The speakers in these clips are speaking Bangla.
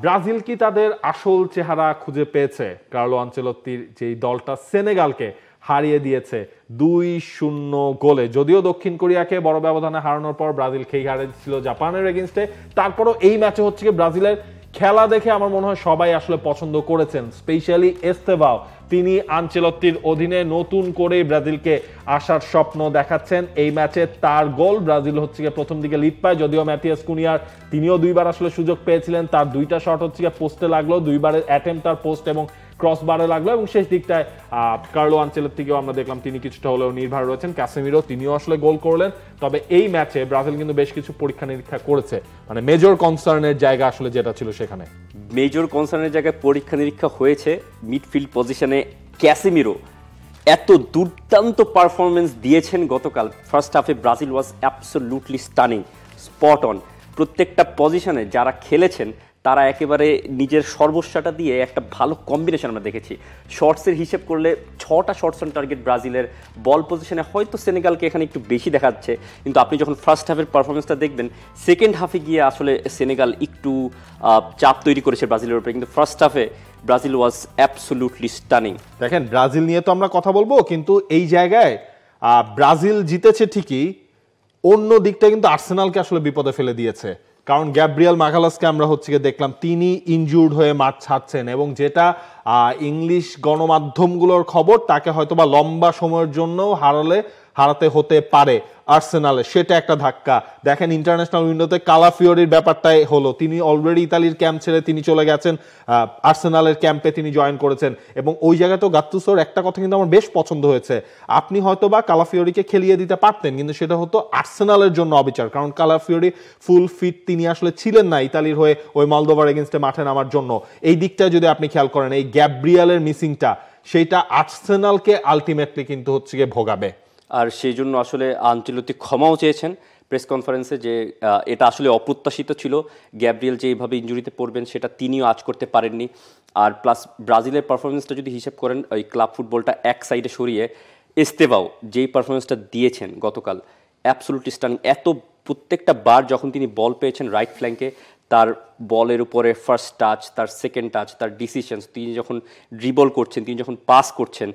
ব্রাজিল কি তাদের আসল চেহারা খুঁজে পেয়েছে? কার্লো আনচেলত্তির যেই দলটা সেনেগালকে হারিয়ে দিয়েছে 2-0 গোলে, যদিও দক্ষিণ কোরিয়াকে বড় ব্যবধানে হারানোর পর ব্রাজিল খেই হারিয়েছিল জাপানের এগেইনস্টে, তারপরও এই ম্যাচে হচ্ছে কি ব্রাজিলের খেলা দেখে আমার মনে হয় সবাই আসলে পছন্দ করেছেন, স্পেশালি এস্তেভাও। তিনি আনচেলত্তির অধীনে নতুন করে ব্রাজিলকে আসার স্বপ্ন দেখাচ্ছেন। এই ম্যাচে তার গোল, ব্রাজিল হচ্ছে গিয়ে প্রথম দিকে লিড পায়, যদিও ম্যাথিয়াস কুনিয়ার তিনিও দুইবার আসলে সুযোগ পেয়েছিলেন, তার দুইটা শট হচ্ছে গিয়ে পোস্টে লাগলো, দুইবারের অ্যাটেম্প তার পোস্ট এবং ক্রস বারে লাগলো, এবং শেষ দিকটায় কার্লো আনচেলত্তিকেও আমরা দেখলাম তিনি কিছুটা হলেও নির্ভর রয়েছেন। ক্যাসেমিরো তিনিও আসলে গোল করলেন। তবে এই ম্যাচে ব্রাজিল কিন্তু বেশ কিছু পরীক্ষা নিরীক্ষা করেছে, মানে মেজর কনসার্নের জায়গা আসলে যেটা ছিল সেখানে মেজর কনসার্নের জায়গায় পরীক্ষা নিরীক্ষা হয়েছে মিডফিল্ড পজিশনে। ক্যাসেমিরো এত দুর্দান্ত পারফরমেন্স দিয়েছেন গতকাল ফার্স্ট হাফে। Brazil was absolutely stunning, spot on. প্রত্যেকটা পজিশনে যারা খেলেছেন তারা একেবারে নিজের সর্বস্বটা দিয়ে একটা ভালো কম্বিনেশন আমরা দেখেছি। শর্টসের হিসেব করলে 6টা শর্টস অন টার্গেট ব্রাজিলের। বল পজিশনে হয়তো সেনেগালকে এখানে একটু বেশি দেখাচ্ছে, কিন্তু আপনি যখন ফার্স্ট হাফের পারফরমেন্সটা দেখবেন, সেকেন্ড হাফে গিয়ে আসলে সেনেগাল একটু চাপ তৈরি করেছে ব্রাজিলের উপরে, কিন্তু ফার্স্ট হাফে ব্রাজিল ওয়াজ অ্যাবসলিউটলি স্টানিং। দেখেন, ব্রাজিল নিয়ে তো আমরা কথা বলবো, কিন্তু এই জায়গায় ব্রাজিল জিতেছে ঠিকই, অন্য দিকটা কিন্তু আর্সেনালকে আসলে বিপদে ফেলে দিয়েছে। কারণ গ্যাব্রিয়েল মাগালাসকে আমরা হচ্ছে দেখলাম তিনি ইনজুর্ড হয়ে মাঠ ছাড়ছেন, এবং যেটা ইংলিশ গণমাধ্যমগুলোর খবর, তাকে হয়তোবা লম্বা সময়ের জন্য হারাতে হতে পারে আর্সেনালে, সেটা একটা ধাক্কা। দেখেন ইন্টারন্যাশনাল উইন্ডোতে কালাফিওরির ব্যাপারটাই হলো, তিনি অলরেডি ইতালির ক্যাম্প ছেড়ে তিনি চলে গেছেন আর্সেনালের ক্যাম্পে, তিনি জয়েন করেছেন। এবং ওই জায়গায় তো গাত্তুসোর একটা কথা কিন্তু আমার বেশ পছন্দ হয়েছে, আপনি হয়তোবা কালাফিওরিকে খেলিয়ে দিতে পারতেন, কিন্তু সেটা হতো আর্সেনালের জন্য অবিচার, কারণ কালাফিওরি ফুল ফিট তিনি আসলে ছিলেন না ইতালির হয়ে ওই মলদোভার এগেইনস্টে মাঠে নামার জন্য। এই দিকটা যদি আপনি খেয়াল করেন, এই গ্যাব্রিয়েলের মিসিংটা, সেইটা আর্সেনালকে আলটিমেটলি কিন্তু হচ্ছে গিয়ে ভোগাবে। আর সেই জন্য আসলে আনচেলত্তি ক্ষমাও চেয়েছেন প্রেস কনফারেন্সে, যে এটা আসলে অপ্রত্যাশিত ছিল। গ্যাব্রিয়েল যে এইভাবে ইনজুরিতে পড়বেন সেটা তিনিও আজ করতে পারেননি। আর প্লাস ব্রাজিলের পারফরমেন্সটা যদি হিসাব করেন, ওই ক্লাব ফুটবলটা এক সাইডে সরিয়ে এস্তেভাও যেই পারফরমেন্সটা দিয়েছেন গতকাল, অ্যাবসলিউটলি স্টানিং। প্রত্যেকটা বার যখন তিনি বল পেয়েছেন রাইট ফ্ল্যাঙ্কে, তার বলের উপরে ফার্স্ট টাচ, তার সেকেন্ড টাচ, তার ডিসিশনস, তিনি যখন ড্রিবল করছেন, তিনি যখন পাস করছেন,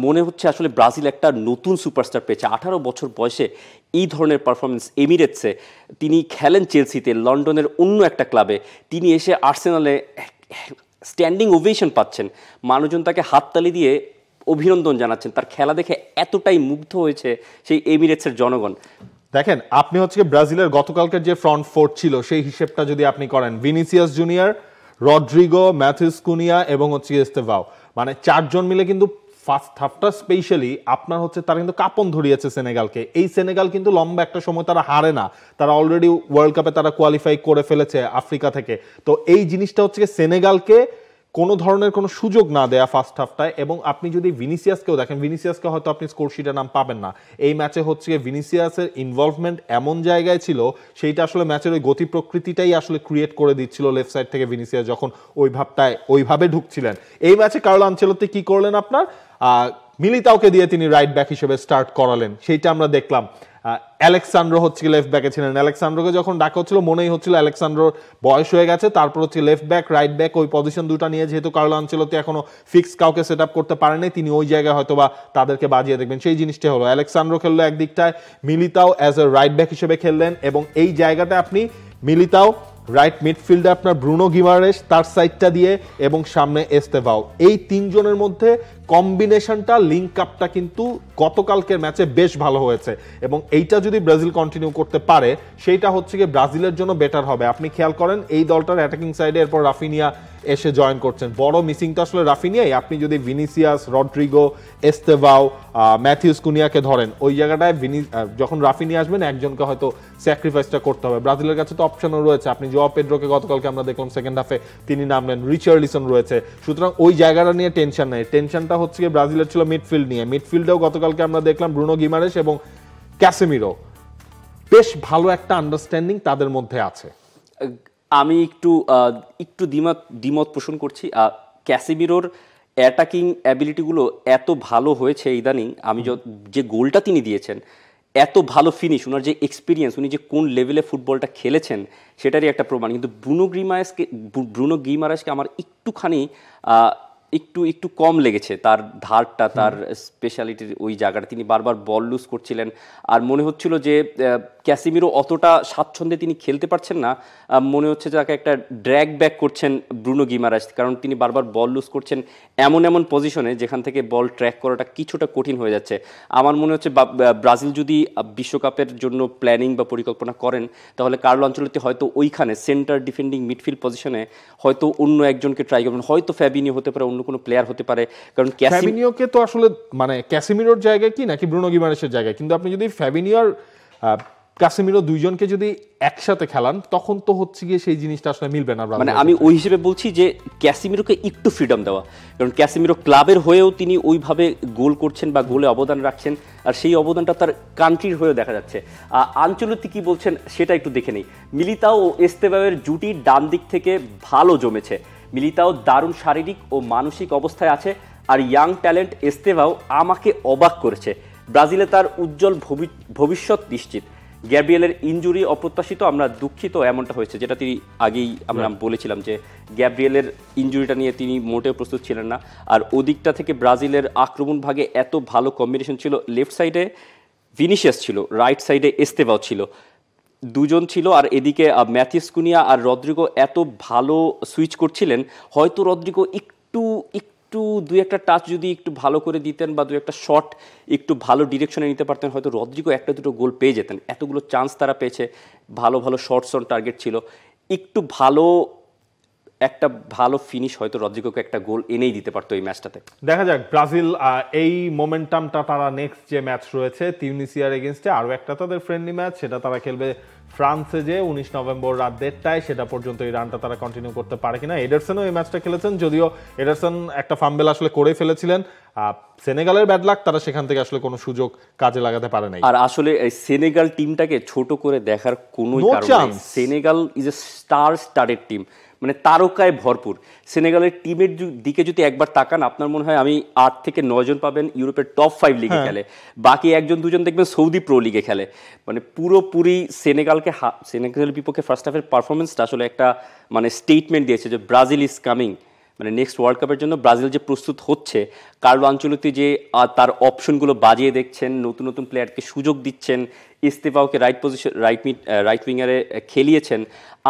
মনে হচ্ছে আসলে ব্রাজিল একটা নতুন সুপারস্টার পেয়েছে। 18 বছর বয়সে এই ধরনের পারফরমেন্স এমিরেটসে, তিনি খেলেন চেলসিতে, লন্ডনের অন্য একটা ক্লাবে, তিনি এসে আর্সেনালে স্ট্যান্ডিং ওভেশন পাচ্ছেন, মানুষজন তাকে হাততালি দিয়ে অভিনন্দন জানাচ্ছেন। তার খেলা দেখে এতটাই মুগ্ধ হয়েছে সেই এমিরেটসের জনগণ। দেখেন, আপনি হচ্ছে ব্রাজিলের গতকালকের যে ফ্রন্ট ফোর ছিল সেই হিসেবটা যদি আপনি করেন, Vinicius junior, Rodrigo, Matthews Kunia এবং হচ্ছে এস্তেভাও, মানে 4 জন মিলে কিন্তু ফার্স্ট হাফটা স্পেশালি আপনার হচ্ছে তারা কিন্তু কাঁপন ধরিয়েছে সেনেগালকে। এই সেনেগাল কিন্তু লম্বা একটা সময় তারা হারে না, তারা অলরেডি ওয়ার্ল্ড কাপে তারা কোয়ালিফাই করে ফেলেছে আফ্রিকা থেকে। তো এই জিনিসটা হচ্ছে সেনেগালকে কোনো ধরনের কোনো সুযোগ না দেয়া ফার্স্ট হাফটায়। এবং আপনি যদি ভিনিসিয়াসকেও দেখেন, ভিনিসিয়াসকে হয়তো আপনি স্কোরশিটে নাম পাবেন না এই ম্যাচে, হচ্ছে ভিনিসিয়াসের ইনভলভমেন্ট এমন জায়গায় ছিল, সেইটা আসলে ম্যাচের ওই গতি প্রকৃতিটাই আসলে ক্রিয়েট করে দিচ্ছিল লেফট সাইড থেকে ভিনিসিয়াস যখন ওইভাবে ঢুকছিলেন। এই ম্যাচে কার্লো আনচেলত্তি কি করলেন, আপনার মিলিতাওকে দিয়ে তিনি রাইট ব্যাক হিসেবে স্টার্ট করালেন, সেইটা আমরা দেখলাম। অ্যালেক্সান্ড্রো হচ্ছে লেফট ব্যাকে ছিলেন, অ্যালেক্সান্ড্রোকে যখন ডাকা হচ্ছিল মনেই হচ্ছিল অ্যালেক্সান্ড্রোর বয়স হয়ে গেছে। তারপর হচ্ছে লেফট ব্যাক, রাইট ব্যাক, ওই পজিশন দুটা নিয়ে যেহেতু কার্লো আনচেলত্তি এখনো ফিক্স কাউকে সেট আপ করতে পারেনি, তিনি ওই জায়গায় হয়তোবা তাদেরকে বাজিয়ে দেখবেন, সেই জিনিসটা হলো। অ্যালেক্সান্ড্রো খেললো একদিকটায়, Militao as a right back হিসেবে খেললেন, এবং এই জায়গাটা আপনি মিলিতাও রাইট মিডফিল্ডে আপনার ব্রুনো গিমারেস তার সাইডটা দিয়ে, এবং সামনে এস্তেভাও, এই 3 জনের মধ্যে কম্বিনেশনটা, লিঙ্ক আপটা কিন্তু গতকালকের ম্যাচে বেশ ভালো হয়েছে। এবং এইটা যদি ব্রাজিল কন্টিনিউ করতে পারে, সেইটা হচ্ছে গিয়ে ব্রাজিলের জন্য বেটার হবে। আপনি খেয়াল করেন এই দলটার অ্যাটাকিং সাইডে এরপর রাফিনিয়া এসে জয়েন করছেন, বড় মিসিংটা আসলে রাফিনিয়াই। আপনি যদি ভিনিসিয়াস, রড্রিগো, এস্তেভাও, ম্যাথিউস কুনিয়াকে ধরেন, ওই জায়গাটায় যখন রাফিনিয়া আসবেন একজনকে হয়তো স্যাক্রিফাইসটা করতে হবে। ব্রাজিলের কাছে তো অপশনও রয়েছে, আপনি জোয়া পেড্রোকে গতকালকে আমরা দেখলাম সেকেন্ড হাফে তিনি নামলেন, রিচার্লিসন রয়েছে, সুতরাং ওই জায়গাটা নিয়ে টেনশন নেই। টেনশনটা হচ্ছে গিয়ে ব্রাজিলের ছিল মিডফিল্ড নিয়ে। মিডফিল্ডেও গতকালকে আমরা দেখলাম ব্রুনো গিমারেস এবং ক্যাসেমিরো, বেশ ভালো একটা আন্ডারস্ট্যান্ডিং তাদের মধ্যে আছে। আমি একটু দ্বিমত পোষণ করছি। ক্যাসেমিরোর অ্যাটাকিং অ্যাবিলিটিগুলো এত ভালো হয়েছে ইদানিং, আমি যে গোলটা তিনি দিয়েছেন, এত ভালো ফিনিশ, ওনার যে এক্সপিরিয়েন্স, উনি যে কোন লেভেলে ফুটবলটা খেলেছেন সেটারই একটা প্রমাণ। কিন্তু ব্রুনো গিমারায়েসকে আমার একটুখানি একটু কম লেগেছে, তার ধারটা, তার স্পেশালিটির ওই জায়গাটা। তিনি বারবার বল লুজ করছিলেন, আর মনে হচ্ছিল যে ক্যাসিমিরো অতটা স্বাচ্ছন্দ্যে তিনি খেলতে পারছেন না। মনে হচ্ছে যে তাকে একটা ড্র্যাগ ব্যাক করছেন ব্রুনো গিমারায়েস, কারণ তিনি বারবার বল লুজ করছেন এমন পজিশনে যেখান থেকে বল ট্র্যাক করাটা কিছুটা কঠিন হয়ে যাচ্ছে। আমার মনে হচ্ছে ব্রাজিল যদি বিশ্বকাপের জন্য প্ল্যানিং বা পরিকল্পনা করেন, তাহলে কার্লো আনচেলত্তি হয়তো ওইখানে সেন্টার ডিফেন্ডিং মিডফিল্ড পজিশনে হয়তো অন্য একজনকে ট্রাই করবেন, হয়তো ফ্যাবিনিও হতে পারে, অন্য কোনো প্লেয়ার হতে পারে। কারণ ফ্যাবিনিওকে তো আসলে মানে ক্যাসিমিরোর জায়গায় কি নাকি ব্রুনো গিমারেসের জায়গায়, কিন্তু আপনি যদি ফ্যাবিনিও আর ক্যাসিমিরো দুইজনকে যদি একসাথে খেলান তখন তো হচ্ছে গিয়ে সেই জিনিসটা আসলে মিলবে না। মানে আমি ওই হিসেবে বলছি যে ক্যাসিমিরোকে একটু ফ্রিডম দেওয়া, কারণ ক্যাসিমিরো ক্লাবের হয়েও তিনি ওইভাবে গোল করছেন বা গোলে অবদান রাখছেন, আর সেই অবদানটা তার কান্ট্রির হয়েও দেখা যাচ্ছে। আনচেলত্তি কি বলছেন সেটা একটু দেখে নেই। মিলিতাও ও এস্তেভাওয়ের জুটি ডান দিক থেকে ভালো জমেছে। মিলিতাও দারুণ শারীরিক ও মানসিক অবস্থায় আছে, আর ইয়াং ট্যালেন্ট এস্তেভাও আমাকে অবাক করেছে। ব্রাজিলে তার উজ্জ্বল ভবিষ্যৎ নিশ্চিত। গ্যাব্রিয়েলের ইনজুরি অপ্রত্যাশিত, আমরা দুঃখিত এমনটা হয়েছে, যেটা তিনি আগেই আমরা বলেছিলাম যে গ্যাব্রিয়েলের ইনজুরিটা নিয়ে তিনি মোটেও প্রস্তুত ছিলেন না। আর ওদিকটা থেকে ব্রাজিলের আক্রমণ ভাগে এত ভালো কম্বিনেশন ছিল, লেফট সাইডে ভিনিসিয়াস ছিল, রাইট সাইডে এস্তেভাও ছিল, দুজন ছিল, আর এদিকে ম্যাথিউস কুনিয়া আর রদ্রিগো এত ভালো সুইচ করছিলেন। হয়তো রদ্রিগো একটু দুই একটা টাচ যদি একটু ভালো করে দিতেন বা দুই একটা শট একটু ভালো ডিরেকশনে নিতে পারতেন, হয়তো রদ্রিগো একটা দুটো গোল পেয়ে যেতেন। এতগুলো চান্স তারা পেয়েছে, ভালো শর্টস অন টার্গেট ছিল, একটু একটা ভালো ফিনিশ হয়তো রদ্রিগোকে একটা গোল এনেই দিতে পারতো এই ম্যাচটাতে। দেখা যাক ব্রাজিল এই মোমেন্টামটা তারা নেক্সট যে ম্যাচ রয়েছে তিউনিসিয়ার এগেনস্টে, আরও একটা তাদের ফ্রেন্ডলি ম্যাচ, সেটা তারা খেলবে ফ্রান্সে যে 19 নভেম্বর রাত 1টায়। সেটা পর্যন্ত এই রানটা তারা কন্টিনিউ করতে পারে কিনা। এডারসনও এই ম্যাচটা খেলেছেন, যদিও এডারসন একটা ফাম্বেল আসলে করে ফেলেছিলেন। সেনেগালের ব্যাড লাক, তারা সেখান থেকে আসলে কোনো সুযোগ কাজে লাগাতে পারে নাই। আর আসলে সেনেগাল টিমটাকে ছোট করে দেখার কোনো কারণ নেই। Senegal is a star starred team, মানে তারকায় ভরপুর। সেনেগালের টিমের দিকে যদি একবার তাকান, আপনার মনে হয় আমি 8 থেকে 9 জন পাবেন ইউরোপের টপ 5 লিগে খেলে, বাকি 1 2 জন দেখবেন সৌদি প্রো লিগে খেলে। মানে পুরোপুরি সেনেগালের বিপক্ষে ফার্স্ট হাফের পারফরমেন্সটা আসলে একটা মানে স্টেটমেন্ট দিয়েছে যে ব্রাজিল ইজ কামিং। মানে নেক্সট ওয়ার্ল্ড কাপের জন্য ব্রাজিল যে প্রস্তুত হচ্ছে, কার্লো আনচেলত্তি যে তার অপশনগুলো বাজিয়ে দেখছেন, নতুন প্লেয়ারকে সুযোগ দিচ্ছেন, এস্তেভাওকে রাইট উইঙ্গারে খেলিয়েছেন।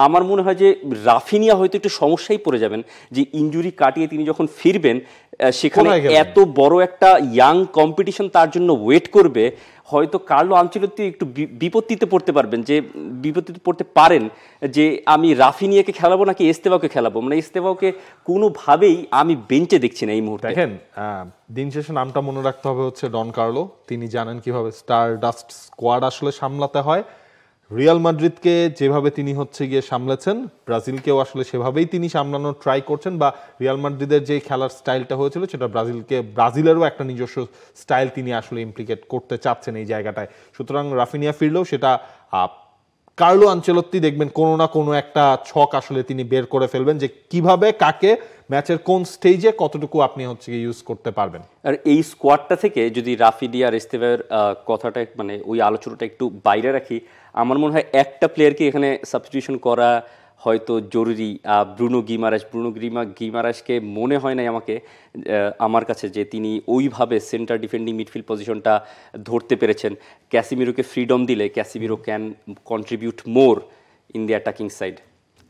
আমার মনে হয় যে রাফিনিয়া হয়তো একটু সমস্যায় পড়ে যাবেন, যে ইনজুরি কাটিয়ে তিনি যখন ফিরবেন সেখানে এত বড় একটা ইয়াং কম্পিটিশন তার জন্য ওয়েট করবে। হয়তো কার্লো আনচেলত্তি একটু বিপত্তিতে পড়তে পারেন যে আমি রাফিনিয়াকে খেলাবো নাকি এস্তেভাওকে খেলাবো। মানে এস্তেভাওকে কোনোভাবেই আমি বেঞ্চে দেখছি না এই মুহূর্তে। দেখেন, দিন শেষে নামটা মনে রাখতে হবে হচ্ছে ডন কার্লো। তিনি জানেন কিভাবে স্টার ডাস্ট স্কোয়াড আসলে সামলাতে হয়। রিয়াল মাদ্রিদকে যেভাবে তিনি হচ্ছে গিয়ে সামলেছেন, ব্রাজিলকেও আসলে সেভাবেই তিনি সামলানোর ট্রাই করছেন, বা রিয়াল মাদ্রিদের যে খেলার স্টাইলটা হয়েছিল সেটা ব্রাজিলেরও একটা নিজস্ব স্টাইল তিনি আসলে ইমপ্লিকেট করতে চাচ্ছেন এই জায়গাটায়। সুতরাং রাফিনিয়া ফিরলেও সেটা কার্লো আনচেলত্তি দেখবেন কোনো না কোনো একটা ছক আসলে তিনি বের করে ফেলবেন, যে কিভাবে কাকে ম্যাচের কোন স্টেজে কতটুকু আপনি হচ্ছে ইউজ করতে পারবেন। আর এই স্কোয়াডটা থেকে যদি রাফিনিয়া আর এস্তেভাওয়ের কথাটা মানে ওই আলোচনাটা একটু বাইরে রাখি, আমার মনে হয় একটা প্লেয়ারকে এখানে সাবস্টিটিউশন করা হয়তো জরুরি। ব্রুনো গিমারায়েসকে মনে হয় নাই আমার কাছে যে তিনি ওইভাবে সেন্টার ডিফেন্ডিং মিডফিল্ড পজিশনটা ধরতে পেরেছেন। ক্যাসিমিরোকে ফ্রিডম দিলে Casemiro can contribute more in the attacking side.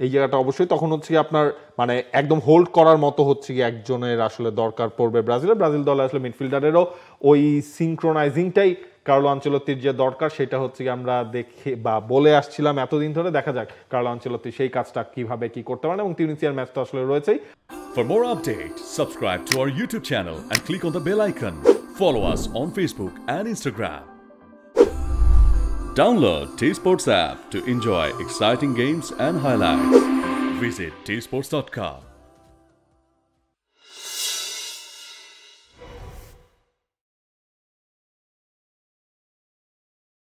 এই জায়গাটা অবশ্যই তখন হচ্ছে কি আপনার মানে একদম হোল্ড করার মতো হচ্ছে কি একজনের আসলে দরকার পড়বে ব্রাজিল দলে। আসলে মিডফিল্ডারেরও ওই সিনক্রোনাইজিংটাই কার্লো আনচেলত্তির যে দরকার, সেটা হচ্ছে কি আমরা দেখে বা বলে আসছিলাম এতদিন ধরে। দেখা যাক কার্লো আনচেলত্তি সেই কাজটা কিভাবে কি করতে পারেন, এবং তিউনিসিয়ার ম্যাচ তো আসলে রয়েছেই। For more updates, subscribe to our YouTube channel and click on the bell icon. Follow us on Facebook and Instagram. Download T-Sports app to enjoy exciting games and highlights. Visit tsports.com.